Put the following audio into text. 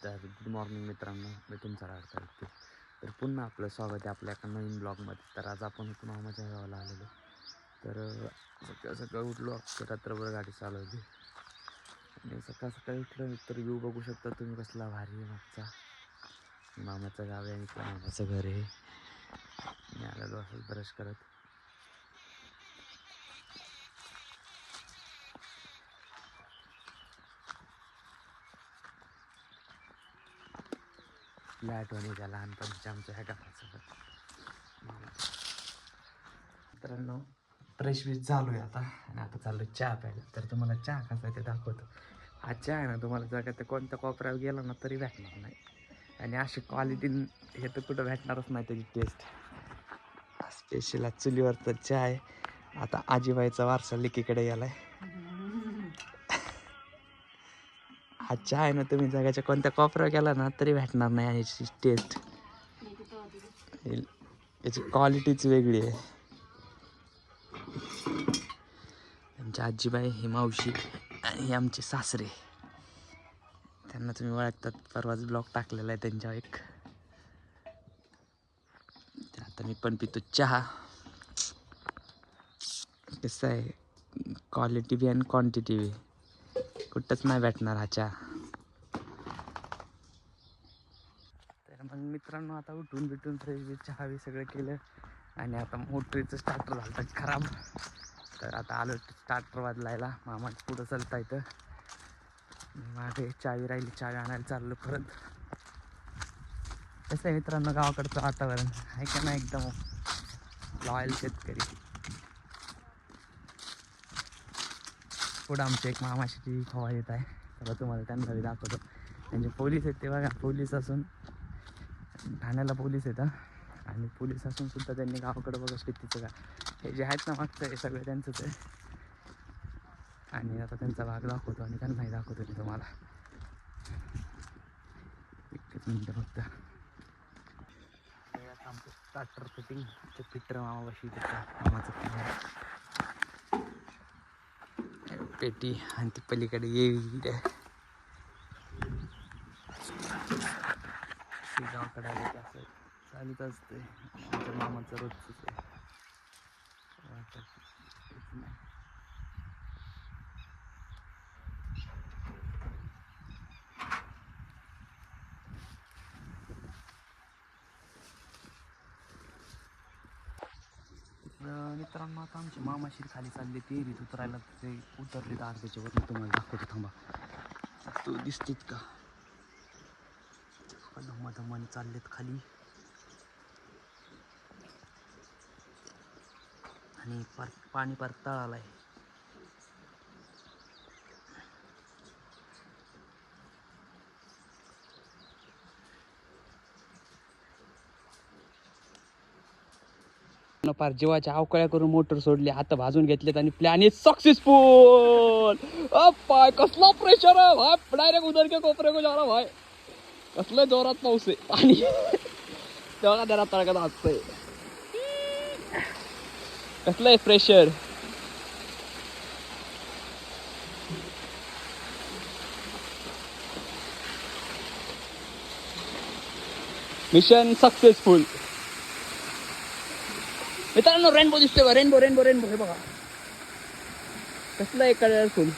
तर good morning मित्रांनो, मी तुमचा लाडका व्यक्ती. तर पुन्हा आपलं स्वागत आहे आपल्या एका नवीन ब्लॉगमध्ये. तर आज आपण इथून मामाच्या गावाला आलेलो. तर सकाळ सकाळ उठलो, अख्खी रात्रभर गाडी चालवली आणि सकाळ सकाळी उठलं तर व्ह्यू बघू शकता तुम्ही कसला भारी आहे मागचा. मामाचं गाव आहे आणि इथलं मामाचं घर आहे. मी आलेलो असं ब्रश करत. आपल्या आठवणी त्या लहानपणीच्या आमच्या ह्या गावासोबत मामाच्या. मित्रांनो फ्रेश बीच चालू आहे आता आणि आता चालू आहे चहा प्यायला. तर तुम्हाला चहा कसा आहे ते दाखवतो. हा चहा आहे ना तुम्हाला जगात कोणत्या कोपऱ्यावर गेला ना तरी भेटणार नाही आणि अशी क्वालिटी हे तर कुठं भेटणारच नाही त्याची टेस्ट. स्पेशल आज चुलीवरचा चहा आहे. आता आजीबाईचा वारसा लेकीकडे गेलाय. हा चहा आहे ना तुम्ही जगाच्या कोणत्या कोपऱ्यावर गेला ना तरी भेटणार नाही याची टेस्ट. याची क्वालिटीच वेगळी आहे. आमची आजीबाई ही मावशी आणि हे आमचे सासरे. त्यांना तुम्ही ओळखतात, परवाच ब्लॉग टाकलेला आहे त्यांच्यावर एक. आता मी पण पितो चहा. कसं आहे, क्वालिटी बी आणि क्वांटिटी बी कुठंच नाही भेटणार हा चहा. तर मग मित्रांनो आता उठून बिटून फ्रेश बी चहा बी सगळं केलं आणि आता मोटरीचं स्टार्टर झालं तर खराब. तर आता आलो स्टार्टर वाजलायला. मामा पुढं चालता येतं. मागे चावी राहिली, चावी आणायला चाललो परत. कसं आहे मित्रांनो गावाकडचं वातावरण आहे का नाही, एकदम लॉयल शेतकरी. पुढं आमचे एक मामाशी हवा येत आहे. तर तुम्हाला त्यांना दाखवतो. त्यांचे पोलीस आहेत ते बघा. पोलीस असून ठाण्याला पोलीस येतं आणि पोलीस असून सुद्धा त्यांनी गावाकडं बघा शेतीचं का हे जे आहेत ना मागचं हे सगळं त्यांचंच आहे. आणि आता त्यांचा भाग दाखवतो आणि त्यांनाही दाखवतो मी तुम्हाला. एकच मिनटं फक्त. आमचं स्टार्टर फिटिंग ते फिटर मामापाशी मामाचं पेटी आणि ती पलीकडे येईल गावाकडे आले की असं चालूच असते. आमच्या मामाचं रोजच आहे. मित्रांनो आता आमची मामाशी खाली चालली ती रीत उतरायला. ते उतरले तर अर्ध्याच्यावर तुम्हाला दाखवतो थांबा. तू दिसतीत का धम्माधम्माने चाललेत खाली. आणि पाणी परत तळाला आहे. फार जीवाच्या अवकळ्या करून मोटर सोडली, हात भाजून घेतलेत आणि प्लॅन इज सक्सेसफुल. पाय कसला प्रेशर आहे भाई, डायरेक्ट उधर के कोपरे को जा रहा भाई. कसलं जोरात पाऊस आहे. पाणी तेव्हा त्याला तळकत असतंय. कसलं आहे प्रेशर. Mission successful. मित्रांनो रेनबो दिसतोय बघा. रेनबो रेनबो रेनबो हे बघा कसलं आहे कलरफुल.